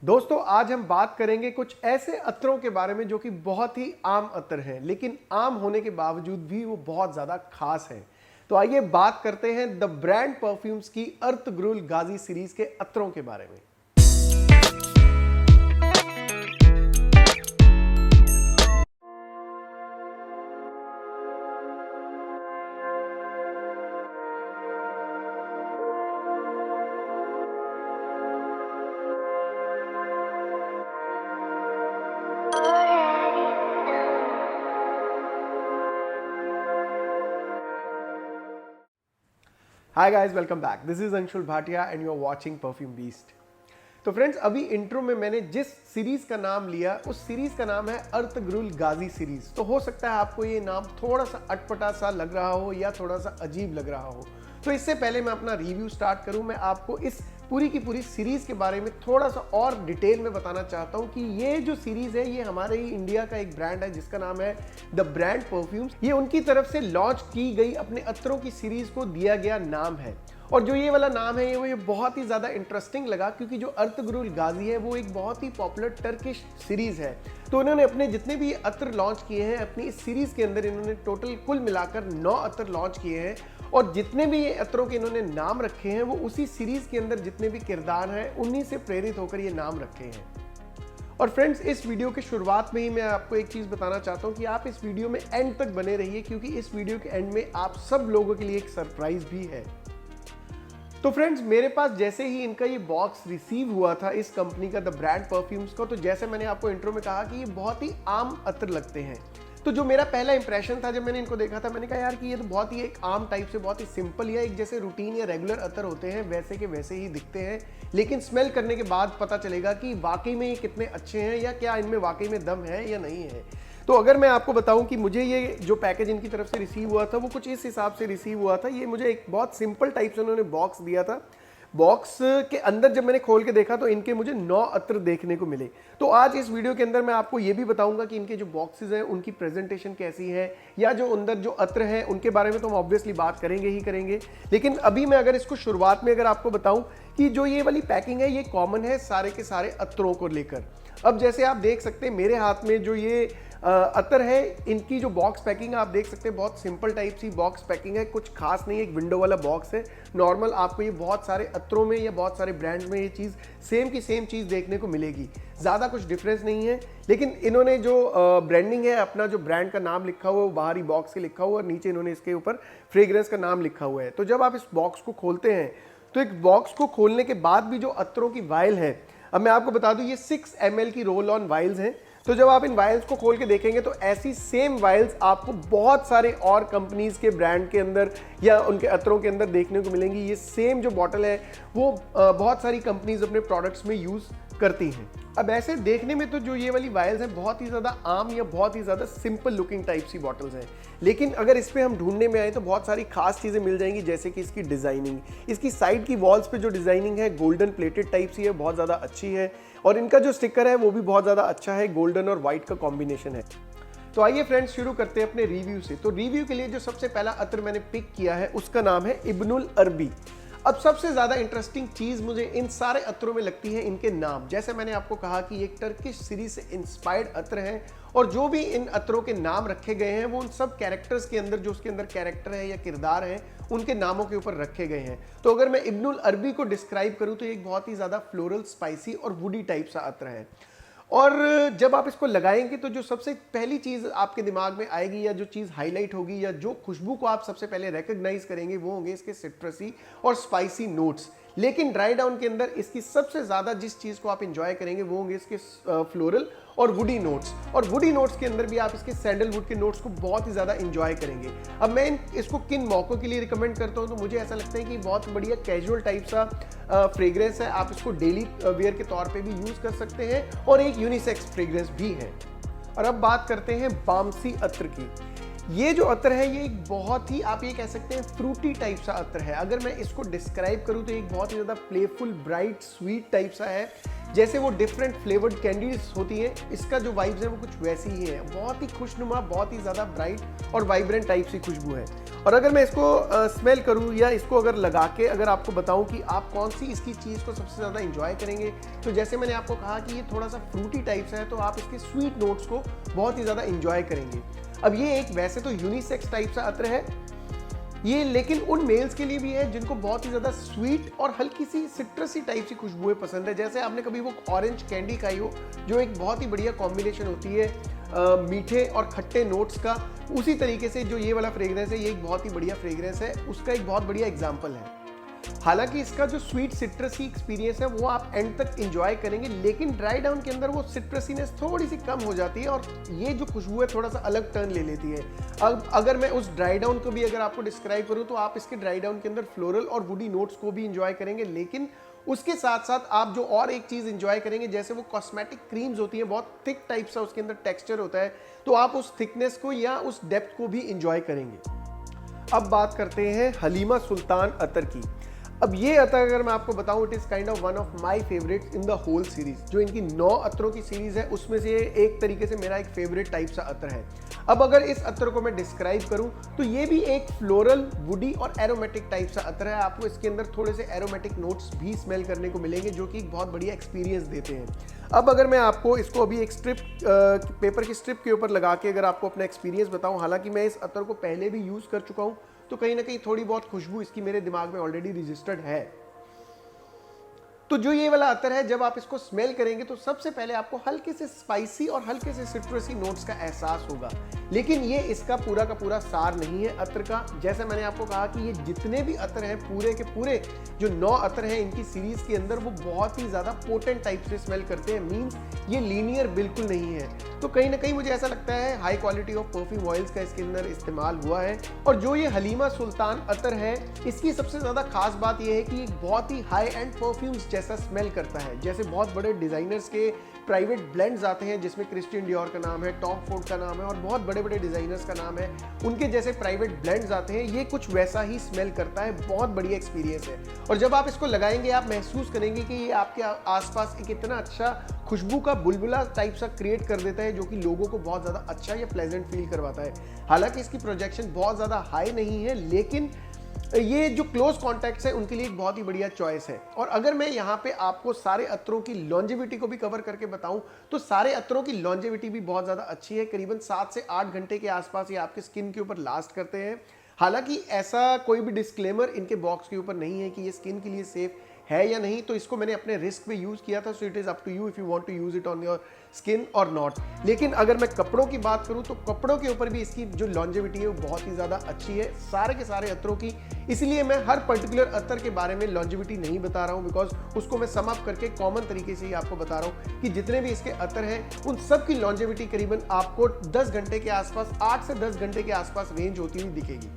दोस्तों आज हम बात करेंगे कुछ ऐसे अत्रों के बारे में जो कि बहुत ही आम अत्र हैं, लेकिन आम होने के बावजूद भी वो बहुत ज़्यादा खास हैं। तो आइए बात करते हैं द ब्रांड परफ्यूम्स की अर्तुगरुल गाजी सीरीज के अत्रों के बारे में। Hi guys, welcome back. This is Anshul Bhatia and you are watching perfume beast. तो फ्रेंड्स, अभी इंट्रो में मैंने जिस सीरीज का नाम लिया उस सीरीज का नाम है अर्तुगरुल गाजी सीरीज। तो हो सकता है आपको ये नाम थोड़ा सा अटपटा सा लग रहा हो या थोड़ा सा अजीब लग रहा हो। तो इससे पहले मैं अपना रिव्यू स्टार्ट करूं, मैं आपको इस पूरी की पूरी सीरीज के बारे में थोड़ा सा और डिटेल में बताना चाहता हूं कि ये जो सीरीज है ये हमारे ही इंडिया का एक ब्रांड है जिसका नाम है द ब्रांड परफ्यूम्स। ये उनकी तरफ से लॉन्च की गई अपने अत्रों की सीरीज को दिया गया नाम है। और जो ये वाला नाम है ये बहुत ही ज़्यादा इंटरेस्टिंग लगा क्योंकि जो अर्तुगरुल गाजी है वो एक बहुत ही पॉपुलर टर्किश सीरीज़ है। तो उन्होंने अपने जितने भी अत्र लॉन्च किए हैं अपनी इस सीरीज़ के अंदर इन्होंने टोटल कुल मिलाकर 9 अत्र लॉन्च किए हैं। और जितने भी ये अत्रों के इन्होंने नाम रखे हैं वो उसी सीरीज़ के अंदर जितने भी किरदार हैं उन्हीं से प्रेरित होकर ये नाम रखे हैं। और फ्रेंड्स, इस वीडियो की शुरुआत में ही मैं आपको एक चीज़ बताना चाहता हूँ कि आप इस वीडियो में एंड तक बने रहिए क्योंकि इस वीडियो के एंड में आप सब लोगों के लिए एक सरप्राइज भी है। तो फ्रेंड्स, मेरे पास जैसे ही इनका ये बॉक्स रिसीव हुआ था इस कंपनी का द ब्रांड परफ्यूम्स का, तो जैसे मैंने आपको इंट्रो में कहा कि ये बहुत ही आम अत्र लगते हैं। तो जो मेरा पहला इंप्रेशन था जब मैंने इनको देखा था, मैंने कहा यार कि ये तो बहुत ही एक आम टाइप से बहुत ही सिंपल या एक जैसे रूटीन या रेगुलर अतर होते हैं वैसे के वैसे ही दिखते हैं, लेकिन स्मेल करने के बाद पता चलेगा कि वाकई में ये कितने अच्छे हैं या क्या इनमें वाकई में दम है या नहीं है। तो अगर मैं आपको बताऊं कि मुझे ये जो पैकेज इनकी तरफ से रिसीव हुआ था वो कुछ इस हिसाब से रिसीव हुआ था। ये मुझे एक बहुत सिंपल टाइप से उन्होंने बॉक्स दिया था। बॉक्स के अंदर जब मैंने खोल के देखा तो इनके मुझे 9 अत्र देखने को मिले। तो आज इस वीडियो के अंदर मैं आपको ये भी बताऊंगा कि इनके जो बॉक्सेस हैं उनकी प्रेजेंटेशन कैसी है या जो अंदर जो अत्र हैं उनके बारे में तो हम ऑब्वियसली बात करेंगे ही करेंगे। लेकिन अभी मैं अगर इसको शुरुआत में अगर आपको बताऊं कि जो ये वाली पैकिंग है ये कॉमन है सारे के सारे अत्रों को लेकर। अब जैसे आप देख सकते हैं मेरे हाथ में जो ये अतर है, इनकी जो बॉक्स पैकिंग आप देख सकते हैं बहुत सिंपल टाइप सी बॉक्स पैकिंग है, कुछ खास नहीं है। एक विंडो वाला बॉक्स है नॉर्मल। आपको ये बहुत सारे अत्रों में या बहुत सारे ब्रांड में ये चीज़ सेम की सेम चीज़ देखने को मिलेगी, ज़्यादा कुछ डिफरेंस नहीं है। लेकिन इन्होंने जो ब्रांडिंग है, अपना जो ब्रांड का नाम लिखा हुआ है वो बाहरी बॉक्स के लिखा हुआ है और नीचे इन्होंने इसके ऊपर फ्रेग्रेंस का नाम लिखा हुआ है। तो जब आप इस बॉक्स को खोलते हैं तो एक बॉक्स को खोलने के बाद भी जो अत्रों की वायल है, अब मैं आपको बता दूं ये 6 ml की रोल ऑन वाइल्स हैं। तो जब आप इन वाइल्स को खोल के देखेंगे तो ऐसी सेम वाइल्स आपको बहुत सारे और कंपनीज के ब्रांड के अंदर या उनके अत्रों के अंदर देखने को मिलेंगी। ये सेम जो बॉटल है वो बहुत सारी कंपनीज अपने प्रोडक्ट्स में यूज़ करती हैं। अब ऐसे देखने में तो जो ये वाली वाइल्स हैं बहुत ही ज़्यादा आम या बहुत ही ज़्यादा सिंपल लुकिंग टाइप सी बॉटल्स हैं, लेकिन अगर इस पे हम ढूंढने में आए तो बहुत सारी खास चीज़ें मिल जाएंगी। जैसे कि इसकी डिज़ाइनिंग, इसकी साइड की वॉल्स पे जो डिज़ाइनिंग है गोल्डन प्लेटेड टाइप सी है, बहुत ज़्यादा अच्छी है। और इनका जो स्टिकर है वो भी बहुत ज़्यादा अच्छा है, गोल्डन और वाइट का कॉम्बिनेशन है। तो आइए फ्रेंड्स शुरू करते हैं अपने रिव्यू से। तो रिव्यू के लिए जो सबसे पहला अत्र मैंने पिक किया है उसका नाम है इब्नुल अरबी। अब सबसे ज़्यादा इंटरेस्टिंग चीज़ मुझे इन सारे अत्रों में लगती है इनके नाम। जैसे मैंने आपको कहा कि एक टर्किश सीरीज से इंस्पायर्ड अत्र हैं और जो भी इन अत्रों के नाम रखे गए हैं वो उन सब कैरेक्टर्स के अंदर जो उसके अंदर कैरेक्टर है या किरदार हैं उनके नामों के ऊपर रखे गए हैं। तो अगर मैं इब्नुल अरबी को डिस्क्राइब करूँ तो एक बहुत ही ज़्यादा फ्लोरल, स्पाइसी और वुडी टाइप सा अत्र है। और जब आप इसको लगाएंगे तो जो सबसे पहली चीज़ आपके दिमाग में आएगी या जो चीज़ हाईलाइट होगी या जो खुशबू को आप सबसे पहले रिकॉग्नाइज करेंगे वो होंगे इसके सिट्रसी और स्पाइसी नोट्स। लेकिन ड्राई डाउन के अंदर इसकी सबसे ज़्यादा जिस चीज़ को आप इंजॉय करेंगे वो होंगे इसके फ्लोरल और वुडी नोट्स। और वुडी नोट्स के अंदर भी आप इसके सैंडलवुड के नोट्स को बहुत ही ज़्यादा इंजॉय करेंगे। अब मैं इसको किन मौक़ों के लिए रिकमेंड करता हूँ तो मुझे ऐसा लगता है कि बहुत बढ़िया कैजुअल टाइप सा फ्रेग्रेंस है। आप इसको डेली वेयर के तौर पे भी यूज़ कर सकते हैं और एक यूनिसेक्स फ्रेग्रेंस भी है। और अब बात करते हैं बामसी अत्र की। ये जो अत्र है ये एक बहुत ही आप ये कह सकते हैं फ्रूटी टाइप सा अत्र है। अगर मैं इसको डिस्क्राइब करूँ तो एक बहुत ही ज़्यादा प्लेफुल, ब्राइट, स्वीट टाइप सा है जैसे वो डिफरेंट फ्लेवर्ड कैंडीज होती हैं, इसका जो वाइब्स है वो कुछ वैसी ही है। बहुत ही खुशनुमा, बहुत ही ज़्यादा ब्राइट और वाइब्रेंट टाइप सी खुशबू है। और अगर मैं इसको स्मेल करूँ या इसको अगर लगा के अगर आपको बताऊँ कि आप कौन सी इसकी चीज़ को सबसे ज़्यादा इंजॉय करेंगे, तो जैसे मैंने आपको कहा कि ये थोड़ा सा फ्रूटी टाइप से है, तो आप इसके स्वीट नोट्स को बहुत ही ज़्यादा इंजॉय करेंगे। अब ये एक वैसे तो यूनिसेक्स टाइप सा अत्र है ये, लेकिन उन मेल्स के लिए भी है जिनको बहुत ही ज़्यादा स्वीट और हल्की सी सिट्रसी टाइप सी खुशबुएं पसंद है। जैसे आपने कभी वो ऑरेंज कैंडी खाई हो, जो एक बहुत ही बढ़िया कॉम्बिनेशन होती है मीठे और खट्टे नोट्स का, उसी तरीके से जो ये वाला फ्रेग्रेंस है, ये एक बहुत ही बढ़िया फ्रेग्रेंस है, उसका एक बहुत बढ़िया एग्जाम्पल है। हालांकि इसका जो स्वीट सिट्रसी एक्सपीरियंस है वो आप एंड तक एंजॉय करेंगे, लेकिन ड्राई डाउन के अंदर वो सिट्रसीनेस थोड़ी सी कम हो जाती है और ये जो खुशबू है थोड़ा सा अलग टर्न ले लेती है। अब अगर मैं उस ड्राई डाउन को भी अगर आपको डिस्क्राइब करूं, तो आप इसके ड्राई डाउन के अंदर फ्लोरल और वुडी नोट्स को भी एंजॉय करेंगे, लेकिन उसके साथ साथ आप जो और एक चीज एंजॉय करेंगे, जैसे वो कॉस्मेटिक क्रीम्स होती है, बहुत थिक टाइप सा उसके अंदर टेक्सचर होता है, तो आप उस थिकनेस को या उस डेप्थ को भी एंजॉय करेंगे। अब बात करते हैं हलीमा सुल्तान अतर की। अब ये अतर अगर मैं आपको बताऊं, it is kind of one of my favourite in the whole series. जो इनकी 9 अतरों की सीरीज है, उसमें से एक तरीके से मेरा एक फेवरेट टाइप सा अतर है। अब अगर इस अतर को मैं डिस्क्राइब करूं, तो ये भी एक फ्लोरल, वुडी और एरोमेटिक टाइप सा अतर है। आपको इसके अंदर थोड़े से एरोमेटिक नोट्स भी स्मेल करने को मिलेंगे, जो कि एक बहुत बढ़िया एक्सपीरियंस देते हैं। अब अगर मैं आपको इसको अभी एक स्ट्रिप पेपर की स्ट्रिप के ऊपर लगा के अगर आपको अपना एक्सपीरियंस बताऊं, हालांकि मैं इस अतर को पहले भी यूज कर चुका हूं, तो कहीं ना कहीं थोड़ी बहुत खुशबू इसकी मेरे दिमाग में ऑलरेडी रजिस्टर्ड है। तो जो ये वाला अतर है, जब आप इसको स्मेल करेंगे तो सबसे पहले आपको हल्के से स्पाइसी और हल्के से सिट्रसी नोट्स का एहसास होगा, लेकिन ये इसका पूरा का पूरा सार नहीं है अतर का। जैसे मैंने आपको कहा कि ये जितने भी अतर हैं, पूरे के पूरे जो 9 अतर हैं इनकी सीरीज के अंदर, वो बहुत ही ज्यादा पोटेंट टाइप से स्मेल करते हैं। मींस ये लीनियर बिल्कुल नहीं है। तो कहीं ना कहीं मुझे ऐसा लगता है high quality of perfume oils का इसके अंदर इस्तेमाल हुआ है। और जो ये हलीमा सुल्तान अतर है, इसकी सबसे ज्यादा खास बात यह है कि एक बहुत ही हाई एंड परफ्यूम्स जैसा स्मेल करता है। जैसे बहुत बड़े डिजाइनर्स के प्राइवेट ब्लेंड्स आते हैं, जिसमें क्रिस्टियन डियोर का नाम है, टॉम फोर्ड का नाम है और बहुत बड़े बड़े डिजाइनर्स का नाम है, उनके जैसे प्राइवेट ब्लेंड्स आते हैं, ये कुछ वैसा ही स्मेल करता है। बहुत बढ़िया एक्सपीरियंस है। और जब आप इसको लगाएंगे, आप महसूस करेंगे कि ये आपके आसपास एक इतना अच्छा खुशबू का बुलबुला टाइप सा क्रिएट कर देता है, जो कि लोगों को बहुत ज्यादा अच्छा या प्लेजेंट फील करवाता है। हालांकि इसकी प्रोजेक्शन बहुत ज्यादा हाई नहीं है, लेकिन ये जो क्लोज कॉन्टैक्ट्स है उनके लिए एक बहुत ही बढ़िया चॉइस है। और अगर मैं यहाँ पे आपको सारे अतरों की लॉन्जेविटी को भी कवर करके बताऊं, तो सारे अतरों की लॉन्जेविटी भी बहुत ज़्यादा अच्छी है। करीबन 7 से 8 घंटे के आसपास ये आपके स्किन के ऊपर लास्ट करते हैं। हालांकि ऐसा कोई भी डिस्क्लेमर इनके बॉक्स के ऊपर नहीं है कि ये स्किन के लिए सेफ है या नहीं, तो इसको मैंने अपने रिस्क पे यूज़ किया था। So it is up to you if you want to use it on your skin और नॉट। लेकिन अगर मैं कपड़ों की बात करूं, तो कपड़ों के ऊपर भी इसकी जो लॉन्जेविटी है वो बहुत ही ज़्यादा अच्छी है, सारे के सारे अतरों की। इसलिए मैं हर पर्टिकुलर अतर के बारे में लॉन्जेविटी नहीं बता रहा हूं, बिकॉज उसको मैं सम अप करके कॉमन तरीके से ही आपको बता रहा हूं कि जितने भी इसके अतर हैं उन सब की लॉन्जेविटी करीबन आपको 10 घंटे के आसपास, 8 से 10 घंटे के आसपास रेंज होती हुई दिखेगी।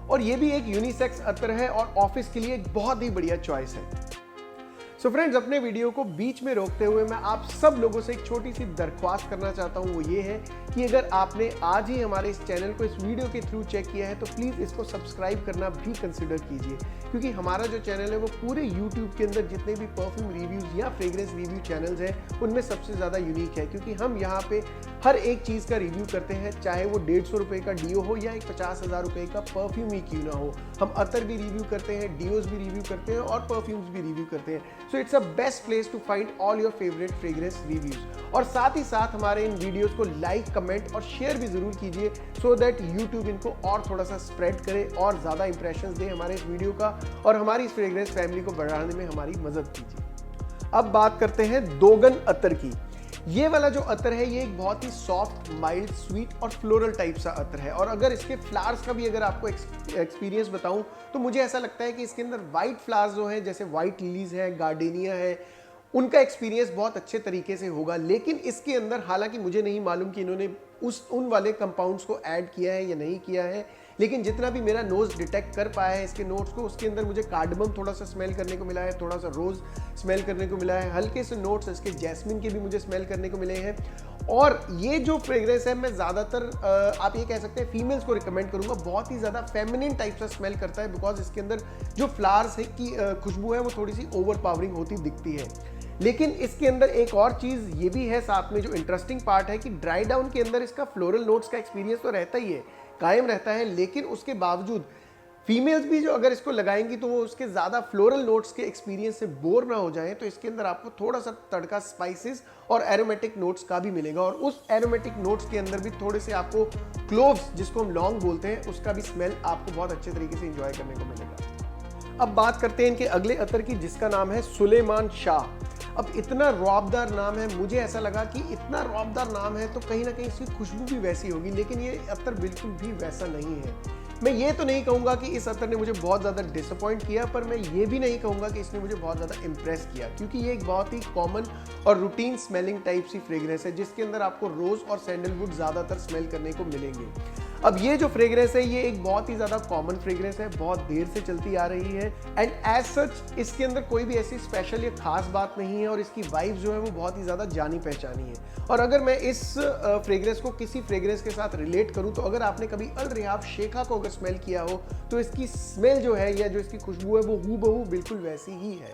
और ये भी एक यूनिसेक्स अतर है और ऑफिस के लिए एक बहुत ही बढ़िया चॉइस है। सो फ्रेंड्स, अपने वीडियो को बीच में रोकते हुए मैं आप सब लोगों से एक छोटी सी दरख्वास्त करना चाहता हूं। वो ये है कि अगर आपने आज ही हमारे इस चैनल को इस वीडियो के थ्रू चेक किया है, तो प्लीज़ इसको सब्सक्राइब करना भी कंसिडर कीजिए, क्योंकि हमारा जो चैनल है वो पूरे यूट्यूब के अंदर जितने भी परफ्यूम रिव्यूज़ या फ्रेग्रेंस रिव्यू चैनल्स हैं उनमें सबसे ज़्यादा यूनिक है। क्योंकि हम यहाँ पे हर एक चीज़ का रिव्यू करते हैं, चाहे वो 150 रुपये का डीओ हो या एक 50,000 रुपये का परफ्यूम ही क्यों ना हो। हम अतर भी रिव्यू करते हैं, डीओज भी रिव्यू करते हैं और परफ्यूम्स भी रिव्यू करते हैं। So it's a best place to find all your favourite fragrance reviews. और साथ ही साथ हमारे इन वीडियोस को लाइक, कमेंट और शेयर भी जरूर कीजिए, सो दैट यूट्यूब इनको और थोड़ा सा स्प्रेड करे और ज़्यादा इंप्रेशंस दे हमारे इस वीडियो का, और हमारी इस फ्रेग्रेंस फैमिली को बढ़ाने में हमारी मदद कीजिए। अब बात करते हैं दोगन अतर की। ये वाला जो अतर है, ये एक बहुत ही सॉफ्ट, माइल्ड, स्वीट और फ्लोरल टाइप सा अतर है। और अगर इसके फ्लावर्स का भी अगर आपको एक्सपीरियंस बताऊं, तो मुझे ऐसा लगता है कि इसके अंदर वाइट फ्लावर्स जो हैं, जैसे वाइट लिलीज है, गार्डेनिया है, उनका एक्सपीरियंस बहुत अच्छे तरीके से होगा। लेकिन इसके अंदर, हालांकि मुझे नहीं मालूम कि इन्होंने उन वाले कंपाउंड्स को ऐड किया है या नहीं किया है, लेकिन जितना भी मेरा नोज डिटेक्ट कर पाया है इसके नोट्स को, उसके अंदर मुझे कार्डमम थोड़ा सा स्मेल करने को मिला है, थोड़ा सा रोज स्मेल करने को मिला है, हल्के से नोट्स इसके जैस्मिन के भी मुझे स्मेल करने को मिले हैं। और ये जो फ्रेग्रेंस है, मैं ज़्यादातर आप ये कह सकते हैं फीमेल्स को रिकमेंड करूंगा। बहुत ही ज़्यादा फेमिनिन टाइप सा स्मेल करता है, बिकॉज इसके अंदर जो फ्लावर्स है की खुशबू है वो थोड़ी सी ओवर पावरिंग होती दिखती है। लेकिन इसके अंदर एक और चीज़ ये भी है साथ में, जो इंटरेस्टिंग पार्ट है कि ड्राई डाउन के अंदर इसका फ्लोरल नोट्स का एक्सपीरियंस तो रहता ही है, कायम रहता है, लेकिन उसके बावजूद फीमेल्स भी जो अगर इसको लगाएंगी तो वो उसके ज़्यादा फ्लोरल नोट्स के एक्सपीरियंस से बोर ना हो जाएं, तो इसके अंदर आपको थोड़ा सा तड़का स्पाइसेस और एरोमेटिक नोट्स का भी मिलेगा, और उस एरोमेटिक नोट्स के अंदर भी थोड़े से आपको क्लोव्स, जिसको हम लौंग बोलते हैं, उसका भी स्मेल आपको बहुत अच्छे तरीके से इंजॉय करने को मिलेगा। अब बात करते हैं इनके अगले अतर की, जिसका नाम है सुलेमान शाह। अब इतना रौबदार नाम है, मुझे ऐसा लगा कि इतना रौबदार नाम है तो कहीं ना कहीं इसकी खुशबू भी वैसी होगी, लेकिन ये अतर बिल्कुल भी वैसा नहीं है। मैं ये तो नहीं कहूँगा कि इस अतर ने मुझे बहुत ज़्यादा डिसअपॉइंट किया, पर मैं ये भी नहीं कहूँगा कि इसने मुझे बहुत ज़्यादा इम्प्रेस किया, क्योंकि ये एक बहुत ही कॉमन और रूटीन स्मेलिंग टाइप सी फ्रेग्रेंस है, जिसके अंदर आपको रोज़ और सैंडलवुड ज़्यादातर स्मेल करने को मिलेंगे। अब ये जो फ्रेग्रेंस है ये एक बहुत ही ज़्यादा कॉमन फ्रेग्रेंस है, बहुत देर से चलती आ रही है, एंड एज सच इसके अंदर कोई भी ऐसी स्पेशल या खास बात नहीं है, और इसकी वाइब जो है वो बहुत ही ज़्यादा जानी पहचानी है। और अगर मैं इस फ्रेग्रेंस को किसी फ्रेग्रेंस के साथ रिलेट करूं, तो अगर आपने कभी अल रिहाब शेखा को अगर स्मेल किया हो, तो इसकी स्मेल जो है या जो इसकी खुशबू है वो हूबहू बिल्कुल वैसी ही है।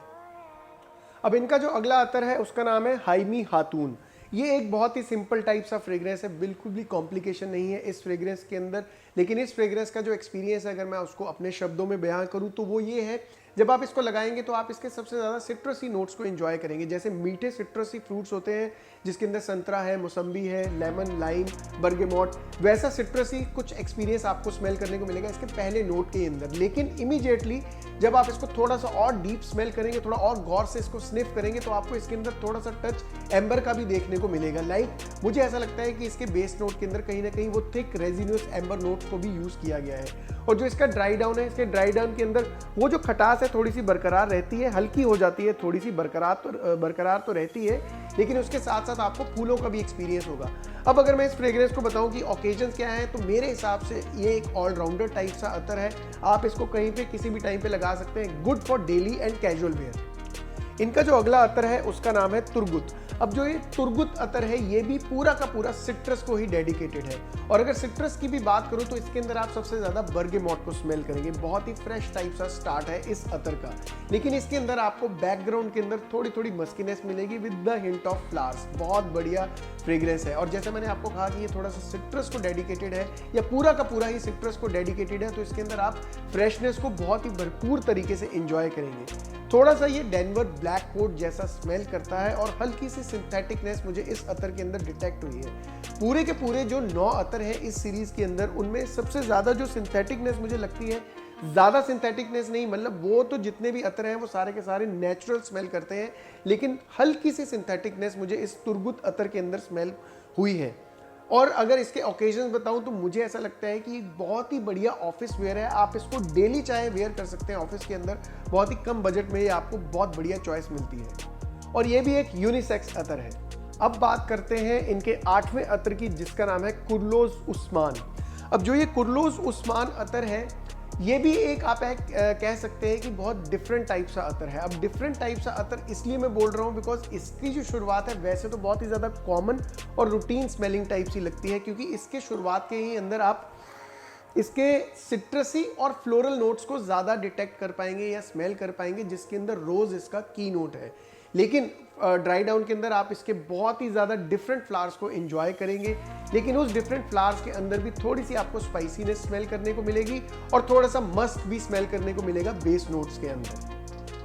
अब इनका जो अगला अतर है उसका नाम है हाइमी हातून। ये एक बहुत ही सिंपल टाइप सा फ्रेग्रेंस है, बिल्कुल भी कॉम्प्लिकेशन नहीं है इस फ्रेग्रेंस के अंदर, लेकिन इस फ्रेग्रेंस का जो एक्सपीरियंस है अगर मैं उसको अपने शब्दों में बयां करूं तो वो ये है, जब आप इसको लगाएंगे तो आप इसके सबसे ज़्यादा सिट्रसी नोट्स को एंजॉय करेंगे। जैसे मीठे सिट्रसी फ्रूट्स होते हैं जिसके अंदर संतरा है, मौसम्बी है, लेमन, लाइम, बर्गेमोट, वैसा सिट्रसी कुछ एक्सपीरियंस आपको स्मेल करने को मिलेगा इसके पहले नोट के अंदर। लेकिन इमीडिएटली जब आप इसको थोड़ा सा और डीप स्मेल करेंगे, थोड़ा और गौर से इसको स्निफ करेंगे, तो आपको इसके अंदर थोड़ा सा टच एम्बर का भी देखने को मिलेगा। मुझे ऐसा लगता है कि इसके बेस नोट के अंदर कहीं ना कहीं वो थिक रेजिनियस एम्बर नोट्स को भी यूज़ किया गया है। और जो इसका ड्राई डाउन है, इसके ड्राई डाउन के अंदर वो जो खटास है थोड़ी सी बरकरार रहती है, हल्की हो जाती है, थोड़ी सी बरकरार तो रहती है, लेकिन उसके साथ साथ आपको फूलों का भी एक्सपीरियंस होगा। अब अगर मैं इस फ्रेग्रेंस को बताऊं कि ओकेजन्स क्या हैं, तो मेरे हिसाब से ये एक ऑलराउंडर टाइप सा अतर है। आप इसको कहीं पे किसी भी टाइम पे लगा सकते हैं, good for daily and casual wear. इनका जो अगला अतर है उसका नाम है तुर्गुत। अब जो ये तुर्गुत अतर है ये भी पूरा का पूरा सिट्रस को ही डेडिकेटेड है, और अगर सिट्रस की भी बात करूं तो इसके अंदर आप सबसे ज्यादा बर्गेमोट को स्मेल करेंगे। बहुत ही फ्रेश टाइप सा स्टार्ट है इस अतर का, लेकिन इसके अंदर आपको बैकग्राउंड के अंदर थोड़ी थोड़ी मस्कीनेस मिलेगी with the hint of flowers. बहुत बढ़िया फ्रेग्रेंस है, और जैसे मैंने आपको कहा कि ये थोड़ा सा सिट्रस को डेडिकेटेड है, या पूरा का पूरा ही सिट्रस को डेडिकेटेड है, तो इसके अंदर आप फ्रेशनेस को बहुत ही भरपूर तरीके से एंजॉय करेंगे। थोड़ा सा ये डेनवर ब्लैक कोट जैसा स्मेल करता है, और हल्की सी सिंथेटिकनेस मुझे इस अतर के अंदर डिटेक्ट हुई है। पूरे के पूरे जो 9 अतर हैं इस सीरीज के अंदर, उनमें सबसे ज्यादा जो सिंथेटिकनेस मुझे लगती है, ज्यादा सिंथेटिकनेस नहीं, मतलब वो तो जितने भी अतर हैं वो सारे के सारे नेचुरल स्मेल करते हैं, लेकिन हल्की सी सिंथेटिकनेस मुझे इस तुर्गुत अतर के अंदर स्मेल हुई है। और अगर इसके ओकेजन्स बताऊं तो मुझे ऐसा लगता है कि बहुत ही बढ़िया ऑफिस वेयर है। आप इसको डेली चाहे वेयर कर सकते हैं ऑफिस के अंदर, बहुत ही कम बजट में ये आपको बहुत बढ़िया चॉइस मिलती है, और ये भी एक यूनिसेक्स अतर है। अब बात करते हैं इनके 8वें अतर की, जिसका नाम है कुरुलुस उस्मान। अब जो ये कुरुलुस उस्मान अतर है ये भी एक आप कह सकते हैं कि बहुत डिफरेंट टाइप सा अतर है। अब डिफरेंट टाइप सा अतर इसलिए मैं बोल रहा हूँ बिकॉज इसकी जो शुरुआत है वैसे तो बहुत ही ज़्यादा कॉमन और रूटीन स्मेलिंग टाइप सी लगती है, क्योंकि इसके शुरुआत के ही अंदर आप इसके सिट्रसी और फ्लोरल नोट्स को ज़्यादा डिटेक्ट कर पाएंगे या स्मेल कर पाएंगे, जिसके अंदर रोज़ इसका की नोट है। लेकिन ड्राई डाउन के अंदर आप इसके बहुत ही ज़्यादा डिफरेंट फ्लावर्स को एंजॉय करेंगे, लेकिन उस डिफरेंट फ्लावर्स के अंदर भी थोड़ी सी आपको स्पाइसीनेस स्मेल करने को मिलेगी, और थोड़ा सा मस्क भी स्मेल करने को मिलेगा बेस नोट्स के अंदर।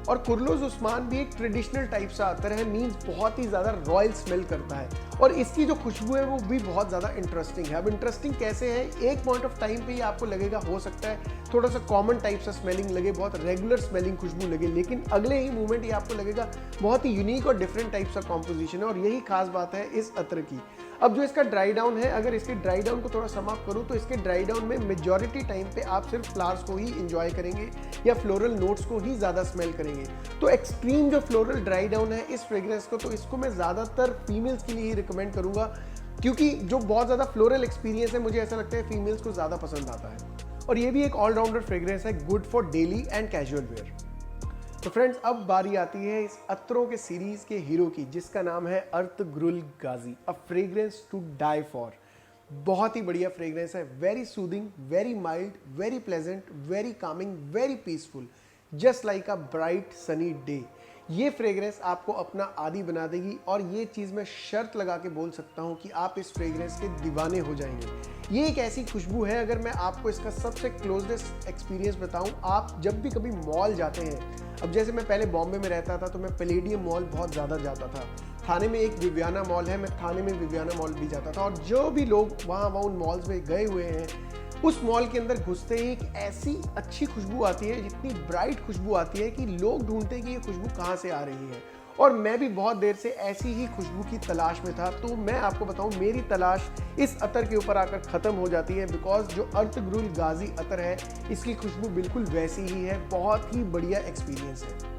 और कुरुलुस उस्मान भी एक ट्रेडिशनल टाइप सा अतर है, मीन्स बहुत ही ज़्यादा रॉयल स्मेल करता है, और इसकी जो खुशबू है वो भी बहुत ज़्यादा इंटरेस्टिंग है। अब इंटरेस्टिंग कैसे है, एक पॉइंट ऑफ टाइम पे ही आपको लगेगा, हो सकता है थोड़ा सा कॉमन टाइप सा स्मेलिंग लगे, बहुत रेगुलर स्मेलिंग खुशबू लगे, लेकिन अगले ही मोमेंट ये आपको लगेगा बहुत ही यूनिक और डिफरेंट टाइप सा कॉम्पोजिशन है, और यही खास बात है इस अतर की। अब जो इसका ड्राई डाउन है, अगर इसके ड्राई डाउन को थोड़ा समाप्त करूं तो इसके ड्राई डाउन में मेजॉरिटी टाइम पे आप सिर्फ फ्लावर्स को ही एंजॉय करेंगे या फ्लोरल नोट्स को ही ज़्यादा स्मेल करेंगे। तो एक्सट्रीम जो फ्लोरल ड्राई डाउन है इस फ्रेग्रेंस को, तो इसको मैं ज़्यादातर फीमेल्स के लिए ही रिकमेंड करूंगा, क्योंकि जो बहुत ज़्यादा फ्लोरल एक्सपीरियंस है मुझे ऐसा लगता है फीमेल्स को ज़्यादा पसंद आता है। और ये भी एक ऑलराउंडर फ्रेग्रेंस है, good for daily and casual wear. तो फ्रेंड्स, अब बारी आती है इस अत्रों के सीरीज के हीरो की, जिसका नाम है Ertugrul Ghazi, a fragrance to die for. बहुत ही बढ़िया फ्रेग्रेंस है, very soothing, very mild, very pleasant, very calming, very peaceful, just like a bright sunny day. ये फ्रेग्रेंस आपको अपना आदी बना देगी और ये चीज़ मैं शर्त लगा के बोल सकता हूँ कि आप इस फ्रेग्रेंस के दीवाने हो जाएंगे। ये एक ऐसी खुशबू है, अगर मैं आपको इसका सबसे क्लोजेस्ट एक्सपीरियंस बताऊँ, आप जब भी कभी मॉल जाते हैं, अब जैसे मैं पहले बॉम्बे में रहता था तो मैं पैलेडियम मॉल बहुत ज़्यादा जाता था, थाने में एक विवियाना मॉल है, मैं थाने में विवियाना मॉल भी जाता था, और जो भी लोग वहाँ उन मॉल्स में गए हुए हैं, उस मॉल के अंदर घुसते ही एक ऐसी अच्छी खुशबू आती है, जितनी ब्राइट खुशबू आती है कि लोग ढूंढते हैं कि ये खुशबू कहाँ से आ रही है। और मैं भी बहुत देर से ऐसी ही खुशबू की तलाश में था। तो मैं आपको बताऊं, मेरी तलाश इस अतर के ऊपर आकर ख़त्म हो जाती है, बिकॉज जो अर्तुगरुल गाजी अतर है, इसकी खुशबू बिल्कुल वैसी ही है। बहुत ही बढ़िया एक्सपीरियंस है।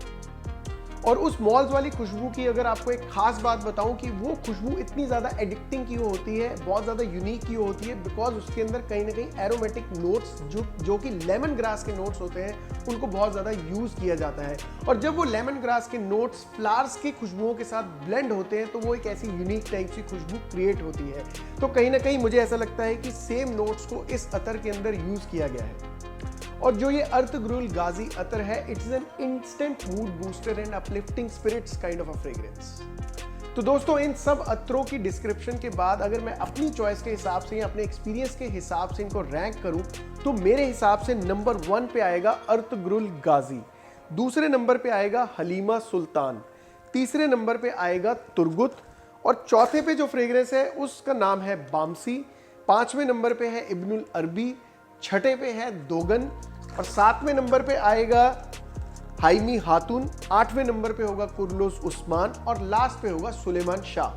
और उस मॉल्स वाली खुशबू की अगर आपको एक खास बात बताऊं कि वो खुशबू इतनी ज़्यादा एडिक्टिंग की होती है, बहुत ज़्यादा यूनिक की होती है, बिकॉज उसके अंदर कहीं ना कहीं एरोमेटिक नोट्स जो कि लेमन ग्रास के नोट्स होते हैं, उनको बहुत ज़्यादा यूज़ किया जाता है। और जब वो लेमन ग्रास के नोट्स फ्लावर्स की खुशबुओं के साथ ब्लेंड होते हैं, तो वो एक ऐसी यूनिक टाइप की खुशबू क्रिएट होती है। तो कहीं ना कहीं मुझे ऐसा लगता है कि सेम नोट्स को इस अतर के अंदर यूज़ किया गया है। और जो ये अर्तुगरुल गाजी अतर है, it's an instant mood booster and uplifting spirits kind of a fragrance. तो दोस्तों, इन सब अतरों की डिस्क्रिप्शन के बाद अगर मैं अपनी चॉइस के हिसाब से या अपने एक्सपीरियंस के हिसाब से इनको रैंक करूं, तो मेरे हिसाब से नंबर 1 पे आएगा अर्तुगरुल गाजी, दूसरे नंबर पे आएगा हलीमा सुल्तान, तीसरे नंबर पे आएगा तुर्गुत, और चौथे पे जो फ्रेग्रेंस है उसका नाम है बामसी, पांचवें नंबर पे है इब्नुल अरबी, छठे पे है दोगन, और सातवें नंबर पे आएगा हाइमी हातुन, आठवें नंबर पे होगा कुरुलुस उस्मान, और लास्ट पे होगा सुलेमान शाह।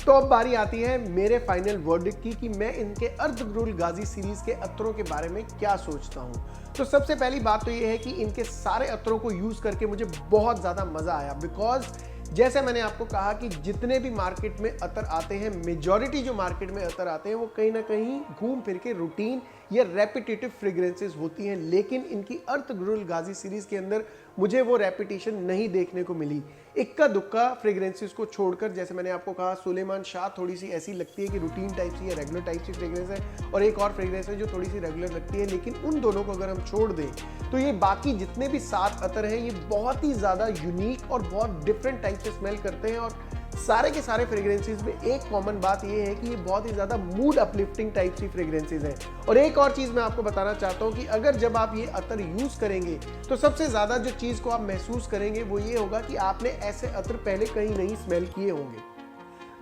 तो अब बारी आती है मेरे फाइनल वर्डिक्ट की कि मैं इनके अर्तुगरुल गाजी सीरीज के अतरों के बारे में क्या सोचता हूं। तो सबसे पहली बात तो ये है कि इनके सारे अतरों को यूज करके मुझे बहुत ज्यादा मजा आया, बिकॉज जैसे मैंने आपको कहा कि जितने भी मार्केट में अतर आते हैं, मेजॉरिटी जो मार्केट में अतर आते हैं वो कहीं ना कहीं घूम फिर के रूटीन या रेपिटेटिव फ्रेग्रेंसेस होती हैं, लेकिन इनकी अर्तुगरुल गाजी सीरीज के अंदर मुझे वो रेपिटेशन नहीं देखने को मिली। इक्का दुक्का फ्रेग्रेंसेस को छोड़कर, जैसे मैंने आपको कहा, सुलेमान शाह थोड़ी सी ऐसी लगती है कि रूटीन टाइप सी या रेगुलर टाइप सी फ्रेग्रेंस है, और एक और फ्रेग्रेंस है जो थोड़ी सी रेगुलर लगती है, लेकिन उन दोनों को अगर हम छोड़ दें तो ये बाकी जितने भी 7 अतर हैं, ये बहुत ही ज़्यादा यूनिक और बहुत डिफरेंट टाइप से स्मेल करते हैं। और सारे के सारे फ्रेग्रेंसेस में एक कॉमन बात ये है कि ये बहुत ही ज़्यादा मूड अपलिफ्टिंग टाइप सी फ्रेग्रेंसेस हैं। और एक और चीज़ मैं आपको बताना चाहता हूँ कि अगर जब आप ये अतर यूज़ करेंगे, तो सबसे ज़्यादा जो चीज़ को आप महसूस करेंगे वो ये होगा कि आपने ऐसे अतर पहले कहीं नहीं स्मेल किए होंगे।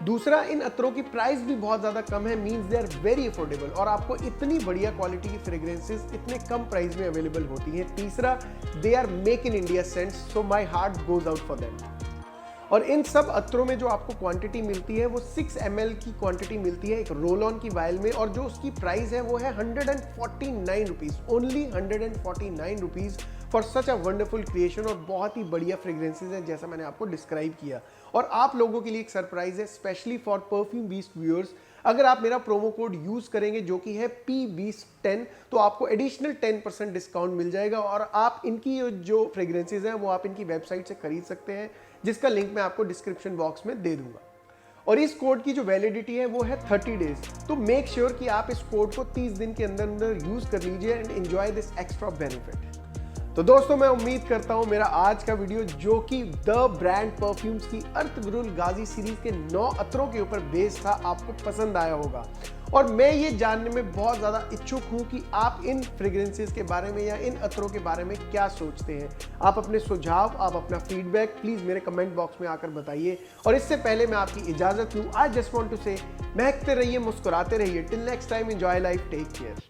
दूसरा, इन अतरों की प्राइस भी बहुत ज़्यादा कम है, means they are very affordable, और आपको इतनी बढ़िया क्वालिटी की फ्रेग्रेंसेस इतने कम प्राइस में अवेलेबल होती हैं। तीसरा, they are make in India scents, so my heart goes out for them. और इन सब अतरों में जो आपको क्वांटिटी मिलती है वो 6 ml की क्वांटिटी मिलती है एक रोल ऑन की वायल में, और जो उसकी प्राइस है वो है 149 rupees, only 149 rupees for such a wonderful creation. और बहुत ही बढ़िया फ्रेग्रेंसेज हैं, जैसा मैंने आपको डिस्क्राइब किया। और आप लोगों के लिए एक सरप्राइज है, specially for perfume beast viewers. अगर आप मेरा प्रोमो कोड यूज करेंगे जो कि है P2010, तो आपको एडिशनल 10% डिस्काउंट मिल जाएगा, और आप इनकी जो फ्रेग्रेंसेज हैं वो आप इनकी वेबसाइट से खरीद सकते हैं, जिसका लिंक मैं आपको डिस्क्रिप्शन बॉक्स में दे दूंगा। और इस कोड की जो वैलिडिटी है वो है 30 डेज। तो मेक श्योर कि आप इस कोड को 30 दिन के अंदर अंदर यूज कर लीजिए and enjoy this extra benefit. तो दोस्तों, मैं उम्मीद करता हूं मेरा आज का वीडियो, जो कि द ब्रांड परफ्यूम्स की अर्तुगरुल गाजी सीरीज के 9 अतरों के ऊपर बेस्ड था, आपको पसंद आया होगा। और मैं ये जानने में बहुत ज़्यादा इच्छुक हूं कि आप इन फ्रेग्रेंसेस के बारे में या इन अतरों के बारे में क्या सोचते हैं। आप अपने सुझाव, आप अपना फीडबैक प्लीज़ मेरे कमेंट बॉक्स में आकर बताइए। और इससे पहले मैं आपकी इजाज़त लूँ, आई जस्ट वांट टू से, महकते रहिए, मुस्कुराते रहिए। Till next time, enjoy life, take care.